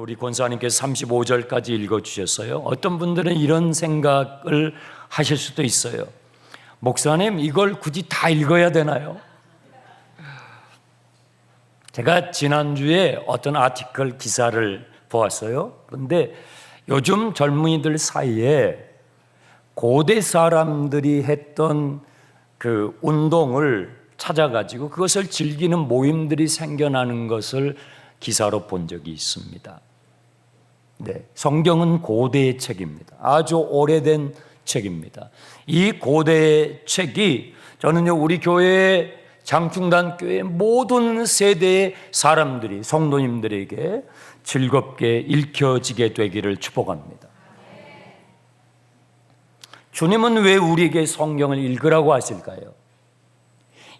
우리 권사님께서 35절까지 읽어주셨어요. 어떤 분들은 이런 생각을 하실 수도 있어요. 목사님, 이걸 굳이 다 읽어야 되나요? 제가 지난주에 어떤 아티클 기사를 보았어요. 그런데 요즘 젊은이들 사이에 고대 사람들이 했던 그 운동을 찾아가지고 그것을 즐기는 모임들이 생겨나는 것을 기사로 본 적이 있습니다. 네, 성경은 고대의 책입니다. 아주 오래된 책입니다. 이 고대의 책이 저는요, 우리 교회의 장충단 교회 모든 세대의 사람들이, 성도님들에게 즐겁게 읽혀지게 되기를 축복합니다. 주님은 왜 우리에게 성경을 읽으라고 하실까요?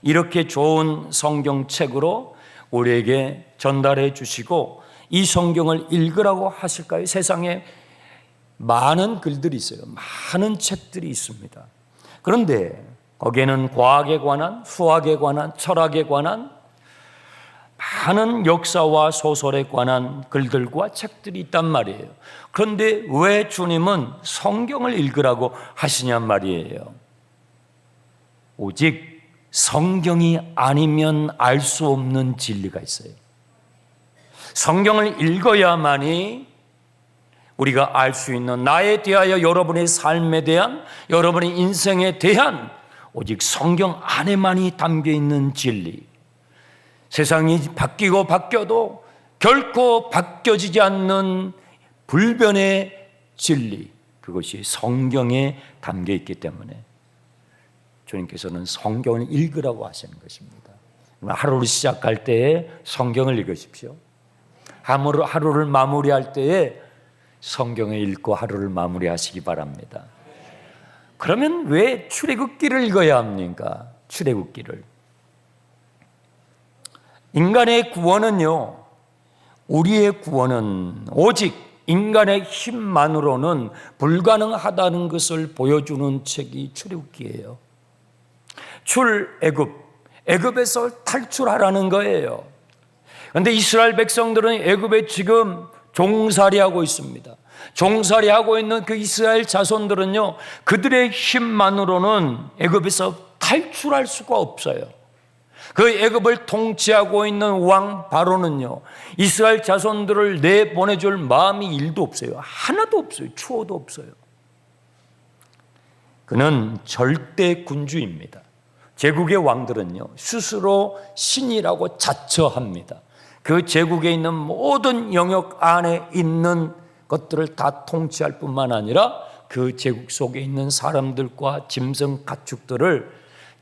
이렇게 좋은 성경책으로 우리에게 전달해 주시고 이 성경을 읽으라고 하실까요? 세상에 많은 글들이 있어요. 많은 책들이 있습니다. 그런데 거기에는 과학에 관한, 수학에 관한, 철학에 관한 많은 역사와 소설에 관한 글들과 책들이 있단 말이에요. 그런데 왜 주님은 성경을 읽으라고 하시냔 말이에요. 오직 성경이 아니면 알 수 없는 진리가 있어요. 성경을 읽어야만이 우리가 알 수 있는 나에 대하여 여러분의 삶에 대한, 여러분의 인생에 대한 오직 성경 안에만이 담겨있는 진리, 세상이 바뀌고 바뀌어도 결코 바뀌어지지 않는 불변의 진리, 그것이 성경에 담겨있기 때문에 주님께서는 성경을 읽으라고 하시는 것입니다. 하루를 시작할 때에 성경을 읽으십시오. 하루를 마무리할 때에 성경을 읽고 하루를 마무리하시기 바랍니다. 그러면 왜 출애굽기를 읽어야 합니까? 출애굽기를. 인간의 구원은요, 우리의 구원은 오직 인간의 힘만으로는 불가능하다는 것을 보여주는 책이 출애굽기예요. 출애굽, 애굽에서 탈출하라는 거예요. 그런데 이스라엘 백성들은 애굽에 지금 종살이하고 있습니다. 종살이하고 있는 그 이스라엘 자손들은요, 그들의 힘만으로는 애굽에서 탈출할 수가 없어요. 그 애굽을 통치하고 있는 왕 바로는요, 이스라엘 자손들을 내보내줄 마음이 일도 없어요. 하나도 없어요. 추호도 없어요. 그는 절대 군주입니다. 제국의 왕들은요, 스스로 신이라고 자처합니다. 그 제국에 있는 모든 영역 안에 있는 것들을 다 통치할 뿐만 아니라 그 제국 속에 있는 사람들과 짐승 가축들을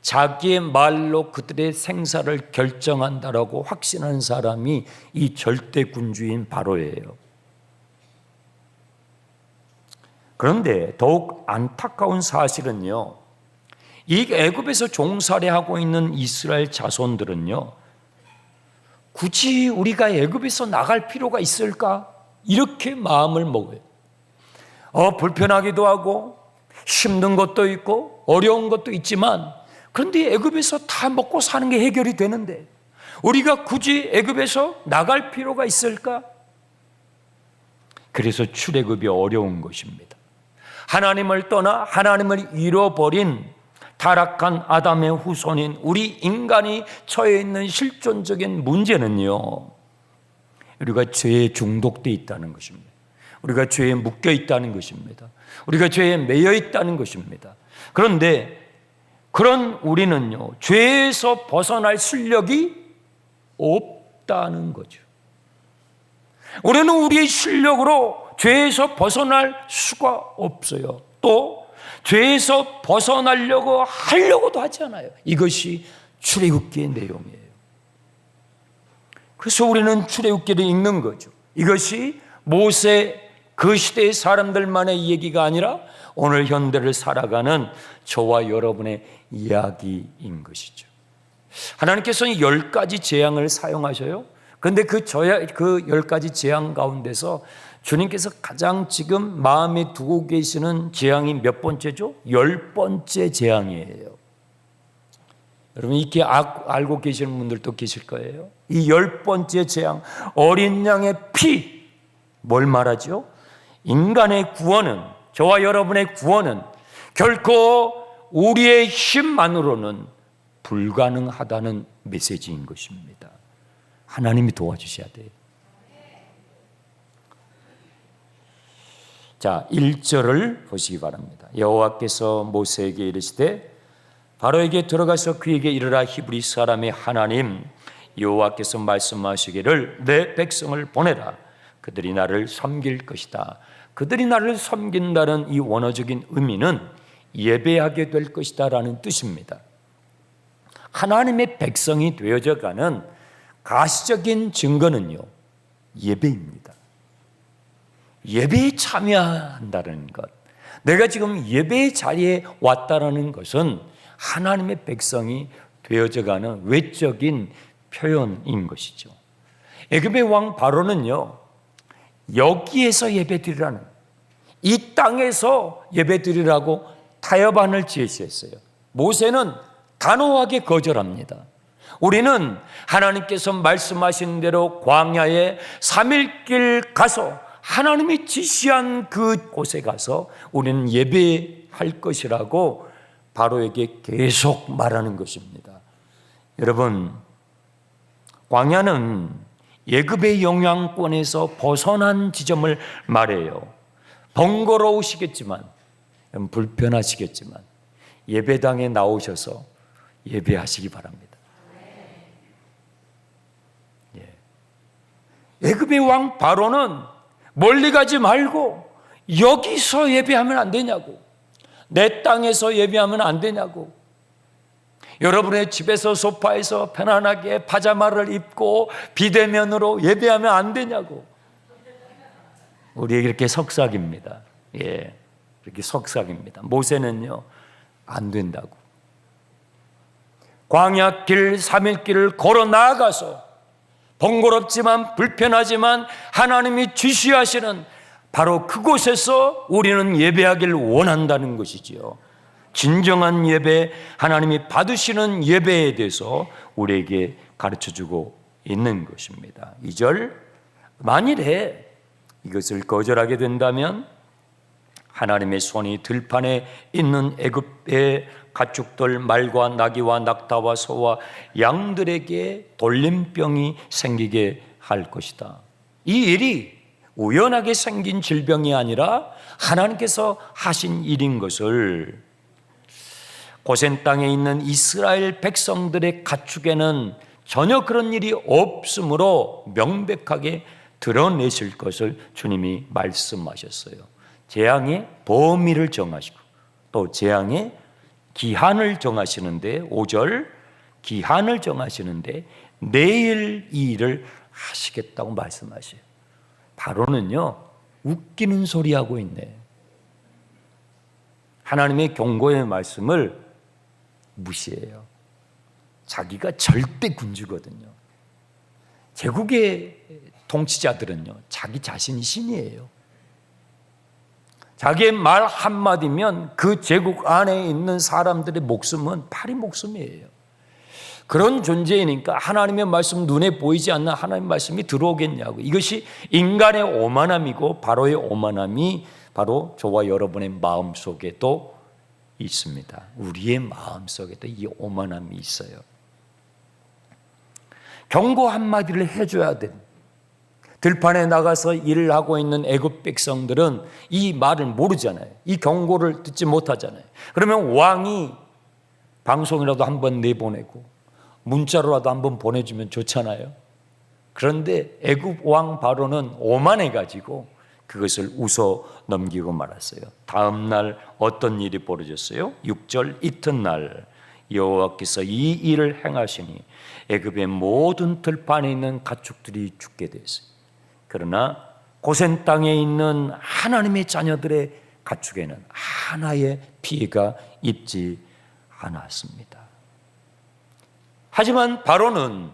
자기의 말로 그들의 생사를 결정한다라고 확신하는 사람이 이 절대 군주인 바로예요. 그런데 더욱 안타까운 사실은요, 이 애굽에서 종살이하고 있는 이스라엘 자손들은요, 굳이 우리가 애굽에서 나갈 필요가 있을까? 이렇게 마음을 먹어요. 불편하기도 하고 힘든 것도 있고 어려운 것도 있지만, 그런데 애굽에서 다 먹고 사는 게 해결이 되는데 우리가 굳이 애굽에서 나갈 필요가 있을까? 그래서 출애굽이 어려운 것입니다. 하나님을 떠나 하나님을 잃어버린 타락한 아담의 후손인 우리 인간이 처해 있는 실존적인 문제는요, 우리가 죄에 중독되어 있다는 것입니다. 우리가 죄에 묶여 있다는 것입니다. 우리가 죄에 매여 있다는 것입니다. 그런데 그런 우리는요, 죄에서 벗어날 실력이 없다는 거죠. 우리는 우리의 실력으로 죄에서 벗어날 수가 없어요. 또 죄에서 벗어나려고 하려고도 하지 않아요. 이것이 출애굽기의 내용이에요. 그래서 우리는 출애굽기를 읽는 거죠. 이것이 모세 그 시대의 사람들만의 얘기가 아니라 오늘 현대를 살아가는 저와 여러분의 이야기인 것이죠. 하나님께서는 10가지 재앙을 사용하셔요. 그런데 그 10가지 재앙 가운데서 주님께서 가장 지금 마음에 두고 계시는 재앙이 몇 번째죠? 10번째 재앙이에요. 여러분, 이렇게 알고 계시는 분들도 계실 거예요. 이 10번째 재앙, 어린 양의 피 뭘 말하죠? 인간의 구원은, 저와 여러분의 구원은 결코 우리의 힘만으로는 불가능하다는 메시지인 것입니다. 하나님이 도와주셔야 돼요. 자, 1절을 보시기 바랍니다. 여호와께서 모세에게 이르시되 바로에게 들어가서 그에게 이르라. 히브리 사람의 하나님 여호와께서 말씀하시기를 내 백성을 보내라. 그들이 나를 섬길 것이다. 그들이 나를 섬긴다는 이 원어적인 의미는 예배하게 될 것이다 라는 뜻입니다. 하나님의 백성이 되어져가는 가시적인 증거는요, 예배입니다. 예배에 참여한다는 것, 내가 지금 예배의 자리에 왔다라는 것은 하나님의 백성이 되어져가는 외적인 표현인 것이죠. 애굽의 왕 바로는요, 여기에서 예배드리라는, 이 땅에서 예배드리라고 타협안을 제시했어요. 모세는 단호하게 거절합니다. 우리는 하나님께서 말씀하신 대로 광야에 3일 가서 하나님이 지시한 그곳에 가서 우리는 예배할 것이라고 바로에게 계속 말하는 것입니다. 여러분, 광야는 애굽의 영향권에서 벗어난 지점을 말해요. 번거로우시겠지만, 불편하시겠지만 예배당에 나오셔서 예배하시기 바랍니다. 애굽의 왕 바로는 멀리 가지 말고 여기서 예배하면 안 되냐고, 내 땅에서 예배하면 안 되냐고, 여러분의 집에서 소파에서 편안하게 파자마를 입고 비대면으로 예배하면 안 되냐고. 우리에게 이렇게 속삭입니다. 예, 이렇게 속삭입니다. 모세는요, 안 된다고. 광야 길 3일 길을 걸어 나아가서 번거롭지만 불편하지만 하나님이 지시하시는 바로 그곳에서 우리는 예배하기를 원한다는 것이지요. 진정한 예배, 하나님이 받으시는 예배에 대해서 우리에게 가르쳐주고 있는 것입니다. 2절, 만일에 이것을 거절하게 된다면 하나님의 손이 들판에 있는 애굽의 가축들, 말과 나귀와 낙타와 소와 양들에게 돌림병이 생기게 할 것이다. 이 일이 우연하게 생긴 질병이 아니라 하나님께서 하신 일인 것을 고센 땅에 있는 이스라엘 백성들의 가축에는 전혀 그런 일이 없으므로 명백하게 드러내실 것을 주님이 말씀하셨어요. 재앙의 범위를 정하시고 또 재앙의 기한을 정하시는데, 5절 기한을 정하시는데 내일 이 일을 하시겠다고 말씀하셔요. 바로는요, 웃기는 소리 하고 있네. 하나님의 경고의 말씀을 무시해요. 자기가 절대 군주거든요. 제국의 통치자들은요, 자기 자신이 신이에요. 자기의 말 한마디면 그 제국 안에 있는 사람들의 목숨은 파리 목숨이에요. 그런 존재이니까 하나님의 말씀 눈에 보이지 않는 하나님의 말씀이 들어오겠냐고. 이것이 인간의 오만함이고 바로의 오만함이 바로 저와 여러분의 마음속에도 있습니다. 우리의 마음속에도 이 오만함이 있어요. 경고 한마디를 해줘야 돼. 들판에 나가서 일을 하고 있는 애굽 백성들은 이 말을 모르잖아요. 이 경고를 듣지 못하잖아요. 그러면 왕이 방송이라도 한번 내보내고 문자로라도 한번 보내주면 좋잖아요. 그런데 애굽 왕 바로는 오만해가지고 그것을 웃어 넘기고 말았어요. 다음 날 어떤 일이 벌어졌어요? 6절 이튿날 여호와께서 이 일을 행하시니 애굽의 모든 들판에 있는 가축들이 죽게 됐어요. 그러나 고센 땅에 있는 하나님의 자녀들의 가축에는 하나의 피해가 입지 않았습니다. 하지만 바로는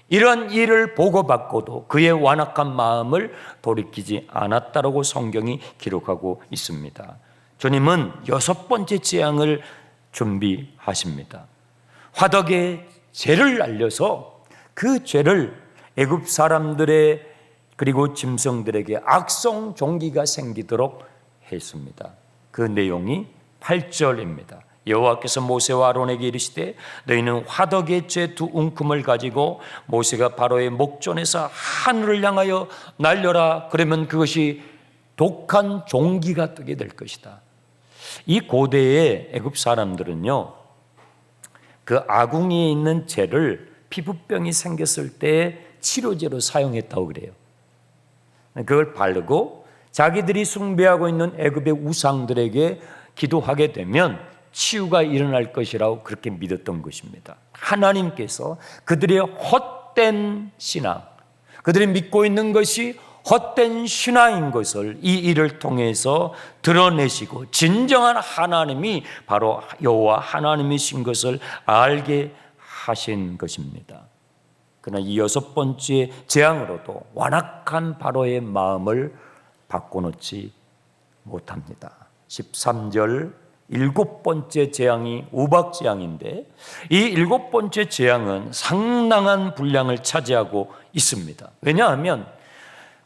이런 일을 보고받고도 그의 완악한 마음을 돌이키지 않았다라고 성경이 기록하고 있습니다. 주님은 6번째 재앙을 준비하십니다. 화덕에 죄를 날려서 그 죄를 애굽 사람들의 그리고 짐승들에게 악성 종기가 생기도록 했습니다. 그 내용이 8절입니다. 여호와께서 모세와 아론에게 이르시되 너희는 화덕의 재 두 웅큼을 가지고 모세가 바로의 목전에서 하늘을 향하여 날려라. 그러면 그것이 독한 종기가 뜨게 될 것이다. 이 고대의 애굽 사람들은요, 그 아궁이에 있는 재를 피부병이 생겼을 때 치료제로 사용했다고 그래요. 그걸 바르고 자기들이 숭배하고 있는 애굽의 우상들에게 기도하게 되면 치유가 일어날 것이라고 그렇게 믿었던 것입니다. 하나님께서 그들의 헛된 신앙, 그들이 믿고 있는 것이 헛된 신앙인 것을 이 일을 통해서 드러내시고 진정한 하나님이 바로 여호와 하나님이신 것을 알게 하신 것입니다. 그러나 이 6번째 재앙으로도 완악한 바로의 마음을 바꿔놓지 못합니다. 13절 7번째 재앙이 우박재앙인데 이 7번째 재앙은 상당한 분량을 차지하고 있습니다. 왜냐하면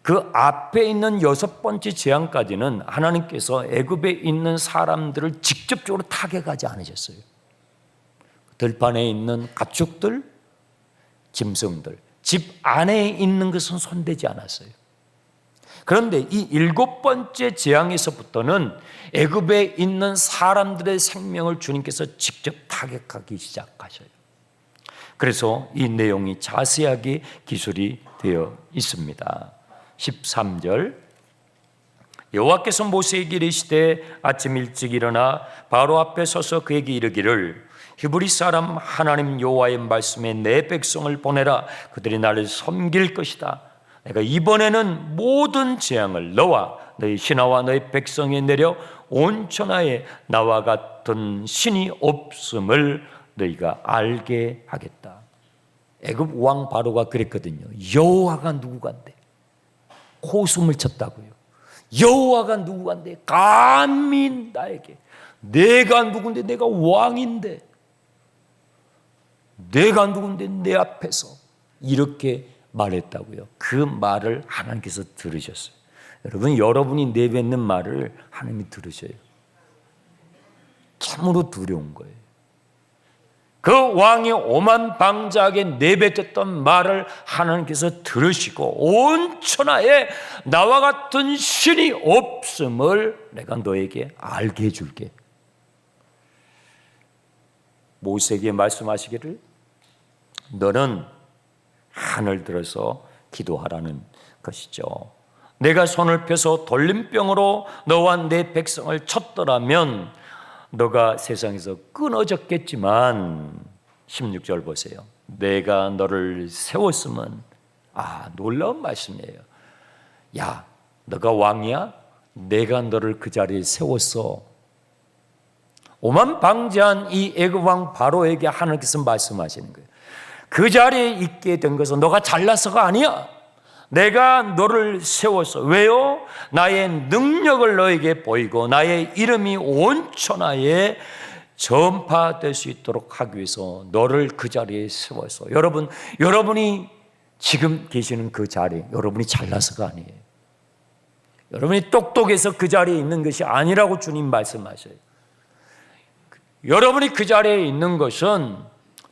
그 앞에 있는 6번째 재앙까지는 하나님께서 애굽에 있는 사람들을 직접적으로 타격하지 않으셨어요. 들판에 있는 가축들, 짐승들, 집 안에 있는 것은 손대지 않았어요. 그런데 이 7번째 재앙에서부터는 애굽에 있는 사람들의 생명을 주님께서 직접 타격하기 시작하셔요. 그래서 이 내용이 자세하게 기술이 되어 있습니다. 13절 여호와께서 모세에게 이르시되 아침 일찍 일어나 바로 앞에 서서 그에게 이르기를 히브리 사람 하나님 여호와의 말씀에 내 백성을 보내라. 그들이 나를 섬길 것이다. 내가 이번에는 모든 재앙을 너와 너희 신하와 너희 백성에 내려 온 천하에 나와 같은 신이 없음을 너희가 알게 하겠다. 애굽 왕 바로가 그랬거든요. 여호와가 누구간데? 코숨을 쳤다고요. 여호와가 누구간데? 감히 나에게. 내가 누군데? 내가 왕인데. 내가 누군데? 내 앞에서. 이렇게 말했다고요. 그 말을 하나님께서 들으셨어요. 여러분, 여러분이 내뱉는 말을 하나님이 들으셔요. 참으로 두려운 거예요. 그 왕이 오만 방자하게 내뱉었던 말을 하나님께서 들으시고 온 천하에 나와 같은 신이 없음을 내가 너에게 알게 해줄게. 모세에게 말씀하시기를 너는 하늘 들어서 기도하라는 것이죠. 내가 손을 펴서 돌림병으로 너와 내 백성을 쳤더라면 너가 세상에서 끊어졌겠지만 16절 보세요. 내가 너를 세웠으면 놀라운 말씀이에요. 야, 너가 왕이야? 내가 너를 그 자리에 세웠어. 오만방자한 이 애굽 왕 바로에게 하나님께서 말씀하시는 거예요. 그 자리에 있게 된 것은 너가 잘나서가 아니야. 내가 너를 세웠어. 왜요? 나의 능력을 너에게 보이고 나의 이름이 온 천하에 전파될 수 있도록 하기 위해서 너를 그 자리에 세웠어. 여러분이 지금 계시는 그 자리, 여러분이 잘나서가 아니에요. 여러분이 똑똑해서 그 자리에 있는 것이 아니라고 주님 말씀하셔요. 여러분이 그 자리에 있는 것은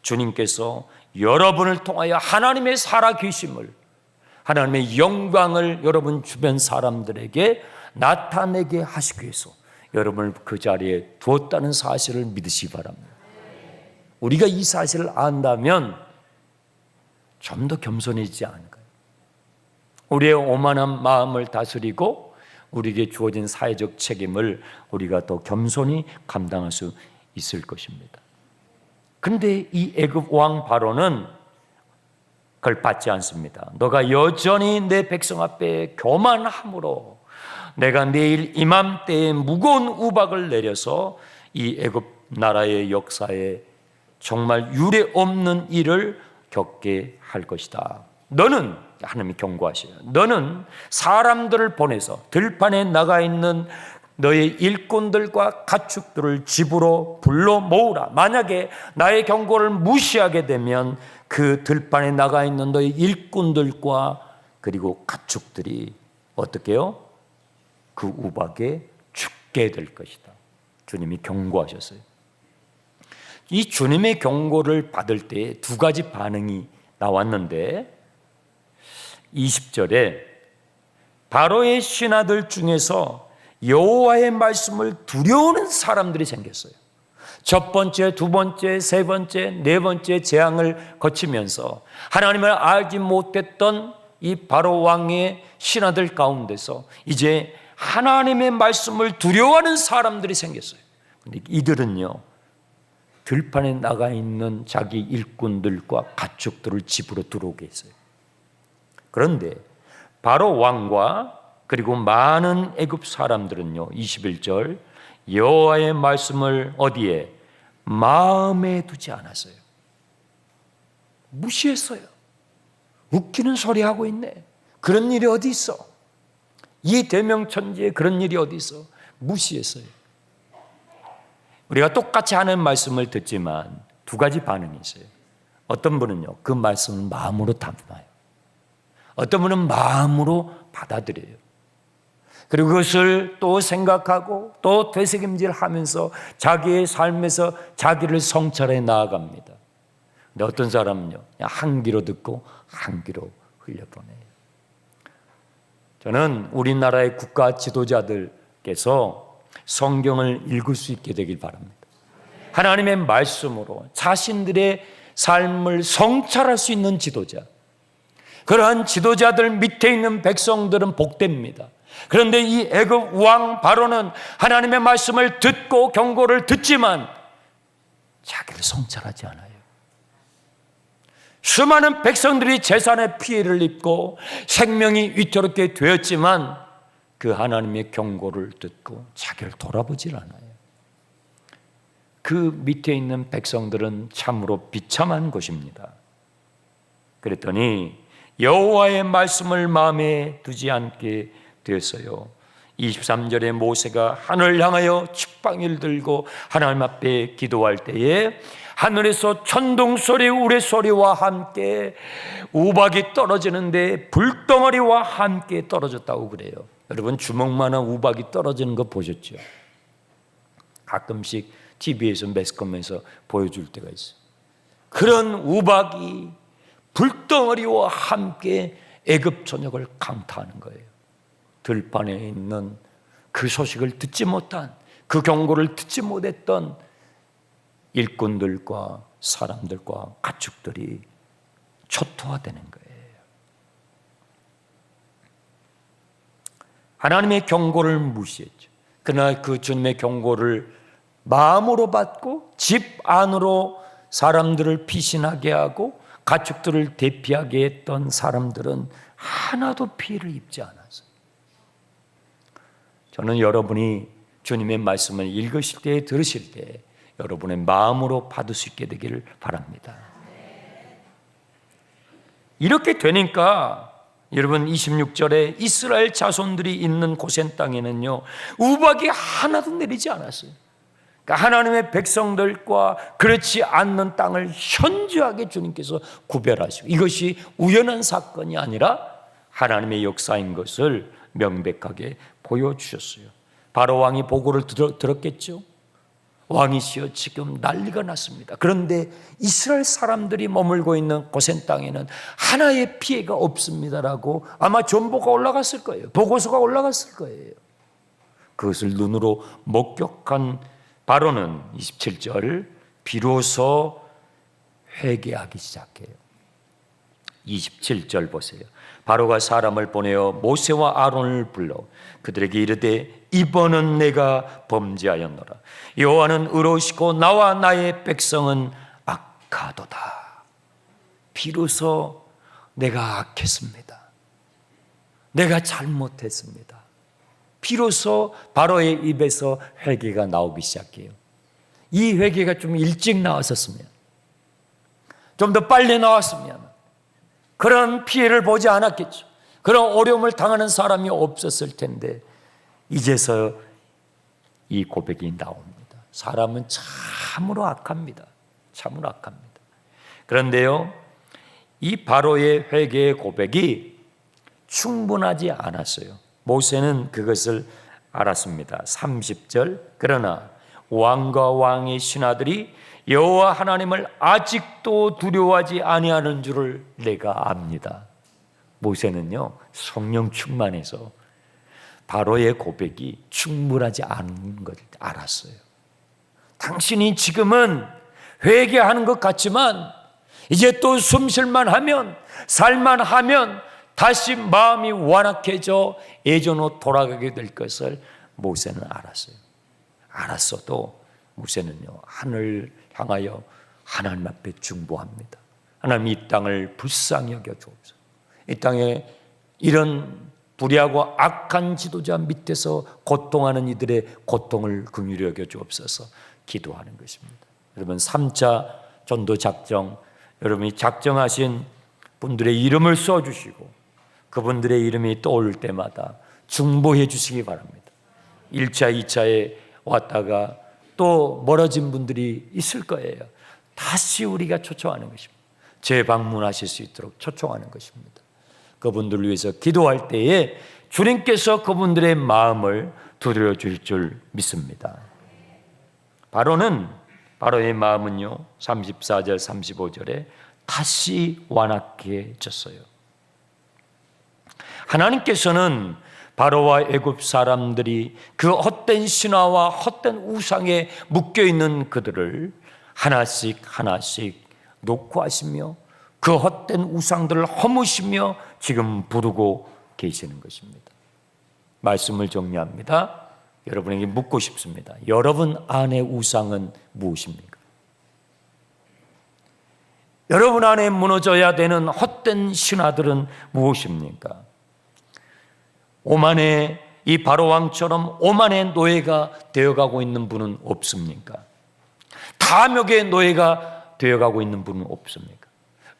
주님께서 여러분을 통하여 하나님의 살아계심을, 하나님의 영광을 여러분 주변 사람들에게 나타내게 하시기 위해서 여러분을 그 자리에 두었다는 사실을 믿으시기 바랍니다. 우리가 이 사실을 안다면 좀 더 겸손해지지 않을까요? 우리의 오만한 마음을 다스리고 우리에게 주어진 사회적 책임을 우리가 더 겸손히 감당할 수 있을 것입니다. 그런데 이 애굽 왕 바로는 그걸 받지 않습니다. 너가 여전히 내 백성 앞에 교만함으로 내가 내일 이맘때에 무거운 우박을 내려서 이 애굽 나라의 역사에 정말 유례 없는 일을 겪게 할 것이다. 너는, 하나님이 경고하셔요. 너는 사람들을 보내서 들판에 나가 있는 너의 일꾼들과 가축들을 집으로 불러 모으라. 만약에 나의 경고를 무시하게 되면 그 들판에 나가 있는 너의 일꾼들과 그리고 가축들이 어떻게 해요? 그 우박에 죽게 될 것이다. 주님이 경고하셨어요. 이 주님의 경고를 받을 때 두 가지 반응이 나왔는데 20절에 바로의 신하들 중에서 여호와의 말씀을 두려워하는 사람들이 생겼어요. 첫 번째, 두 번째, 세 번째, 네 번째 재앙을 거치면서 하나님을 알지 못했던 이 바로 왕의 신하들 가운데서 이제 하나님의 말씀을 두려워하는 사람들이 생겼어요. 근데 이들은요, 들판에 나가 있는 자기 일꾼들과 가축들을 집으로 들어오게 했어요. 그런데 바로 왕과 그리고 많은 애굽 사람들은요, 21절 여호와의 말씀을 어디에? 마음에 두지 않았어요. 무시했어요. 웃기는 소리 하고 있네. 그런 일이 어디 있어? 이 대명천지에 그런 일이 어디 있어? 무시했어요. 우리가 똑같이 하는 말씀을 듣지만 두 가지 반응이 있어요. 어떤 분은요, 그 말씀을 마음으로 담아요. 어떤 분은 마음으로 받아들여요. 그리고 그것을 또 생각하고 또 되새김질하면서 자기의 삶에서 자기를 성찰해 나아갑니다. 근데 어떤 사람은요, 그냥 한 귀로 듣고 한 귀로 흘려보내요. 저는 우리나라의 국가 지도자들께서 성경을 읽을 수 있게 되길 바랍니다. 하나님의 말씀으로 자신들의 삶을 성찰할 수 있는 지도자, 그러한 지도자들 밑에 있는 백성들은 복됩니다. 그런데 이 애굽 왕 바로는 하나님의 말씀을 듣고 경고를 듣지만 자기를 성찰하지 않아요. 수많은 백성들이 재산의 피해를 입고 생명이 위태롭게 되었지만 그 하나님의 경고를 듣고 자기를 돌아보질 않아요. 그 밑에 있는 백성들은 참으로 비참한 것입니다. 그랬더니 여호와의 말씀을 마음에 두지 않게 되었어요. 23절에 모세가 하늘을 향하여 지팡이를 들고 하나님 앞에 기도할 때에 하늘에서 천둥소리 우레소리와 함께 우박이 떨어지는데 불덩어리와 함께 떨어졌다고 그래요. 여러분, 주먹만한 우박이 떨어지는 거 보셨죠? 가끔씩 TV에서 매스컴에서 보여줄 때가 있어요. 그런 우박이 불덩어리와 함께 애굽 전역을 강타하는 거예요. 들판에 있는 그 소식을 듣지 못한, 그 경고를 듣지 못했던 일꾼들과 사람들과 가축들이 초토화되는 거예요. 하나님의 경고를 무시했죠. 그러나 그 주님의 경고를 마음으로 받고 집 안으로 사람들을 피신하게 하고 가축들을 대피하게 했던 사람들은 하나도 피해를 입지 않았어요. 저는 여러분이 주님의 말씀을 읽으실 때, 들으실 때 여러분의 마음으로 받을 수 있게 되기를 바랍니다. 이렇게 되니까 여러분, 26절에 이스라엘 자손들이 있는 고센 땅에는요, 우박이 하나도 내리지 않았어요. 그러니까 하나님의 백성들과 그렇지 않는 땅을 현저하게 주님께서 구별하시고, 이것이 우연한 사건이 아니라 하나님의 역사인 것을 명백하게 보여주셨어요. 바로 왕이 보고를 들었겠죠. 왕이시여, 지금 난리가 났습니다. 그런데 이스라엘 사람들이 머물고 있는 고센 땅에는 하나의 피해가 없습니다라고 아마 전보가 올라갔을 거예요. 보고서가 올라갔을 거예요. 그것을 눈으로 목격한 바로는 27절 비로소 회개하기 시작해요. 27절 보세요. 바로가 사람을 보내어 모세와 아론을 불러 그들에게 이르되 이번은 내가 범죄하였노라. 여호와는 의로우시고 나와 나의 백성은 악하도다. 비로소 내가 악했습니다. 내가 잘못했습니다. 비로소 바로의 입에서 회개가 나오기 시작해요. 이 회개가 좀 일찍 나왔었으면, 좀 더 빨리 나왔으면 그런 피해를 보지 않았겠죠. 그런 어려움을 당하는 사람이 없었을 텐데 이제서 이 고백이 나옵니다. 사람은 참으로 악합니다. 참으로 악합니다. 그런데요, 이 바로의 회개의 고백이 충분하지 않았어요. 모세는 그것을 알았습니다. 30절, 그러나 왕과 왕의 신하들이 여호와 하나님을 아직도 두려워하지 아니하는 줄을 내가 압니다. 모세는요, 성령 충만해서 바로의 고백이 충분하지 않은 것을 알았어요. 당신이 지금은 회개하는 것 같지만 이제 또 숨쉴만 하면, 살만 하면 다시 마음이 완악해져 예전으로 돌아가게 될 것을 모세는 알았어요. 알았어도 모세는요, 하늘 향하여 하나님 앞에 중보합니다. 하나님, 이 땅을 불쌍히 여겨 주옵소서. 이 땅에 이런 불의하고 악한 지도자 밑에서 고통하는 이들의 고통을 긍휼히 여겨 주옵소서 기도하는 것입니다. 여러분, 3차 전도 작정, 여러분이 작정하신 분들의 이름을 써주시고 그분들의 이름이 떠올 때마다 중보해 주시기 바랍니다. 1차, 2차에 왔다가 또 멀어진 분들이 있을 거예요. 다시 우리가 초청하는 것입니다. 재방문하실 수 있도록 초청하는 것입니다. 그분들을 위해서 기도할 때에 주님께서 그분들의 마음을 두드려 주실 줄 믿습니다. 바로의 마음은요, 34절 35절에 다시 완악해졌어요. 하나님께서는 바로와 애굽 사람들이 그 헛된 신화와 헛된 우상에 묶여있는 그들을 하나씩 놓고 하시며 그 헛된 우상들을 허무시며 지금 부르고 계시는 것입니다. 말씀을 정리합니다. 여러분에게 묻고 싶습니다. 여러분 안의 우상은 무엇입니까? 여러분 안에 무너져야 되는 헛된 신화들은 무엇입니까? 오만의 이 바로왕처럼 오만의 노예가 되어가고 있는 분은 없습니까? 탐욕의 노예가 되어가고 있는 분은 없습니까?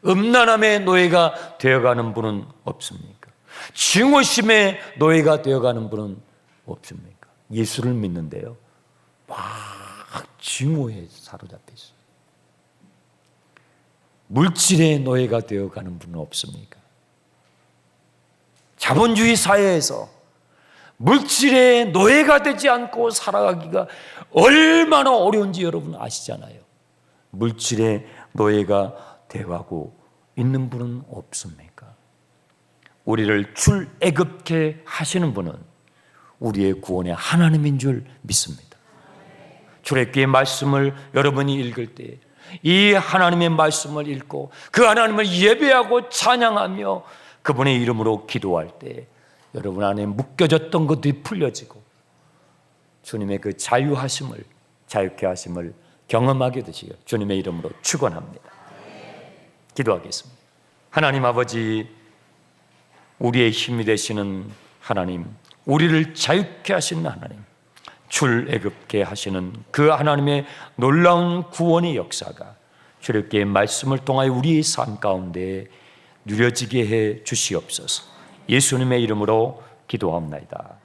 음란함의 노예가 되어가는 분은 없습니까? 증오심의 노예가 되어가는 분은 없습니까? 예수를 믿는데요, 막 증오에 사로잡혀 있어요. 물질의 노예가 되어가는 분은 없습니까? 자본주의 사회에서 물질의 노예가 되지 않고 살아가기가 얼마나 어려운지 여러분 아시잖아요. 물질의 노예가 되어가고 있는 분은 없습니까? 우리를 출애굽게 하시는 분은 우리의 구원의 하나님인 줄 믿습니다. 출애굽기의 말씀을 여러분이 읽을 때 이 하나님의 말씀을 읽고 그 하나님을 예배하고 찬양하며 그분의 이름으로 기도할 때 여러분 안에 묶여졌던 것들이 풀려지고 주님의 그 자유케 하심을 경험하게 되시길 주님의 이름으로 축원합니다. 기도하겠습니다. 하나님 아버지, 우리의 힘이 되시는 하나님, 우리를 자유케 하시는 하나님, 출애굽게 하시는 그 하나님의 놀라운 구원의 역사가 출애굽기의 말씀을 통하여 우리의 삶 가운데 누려지게 해 주시옵소서. 예수님의 이름으로 기도합니다.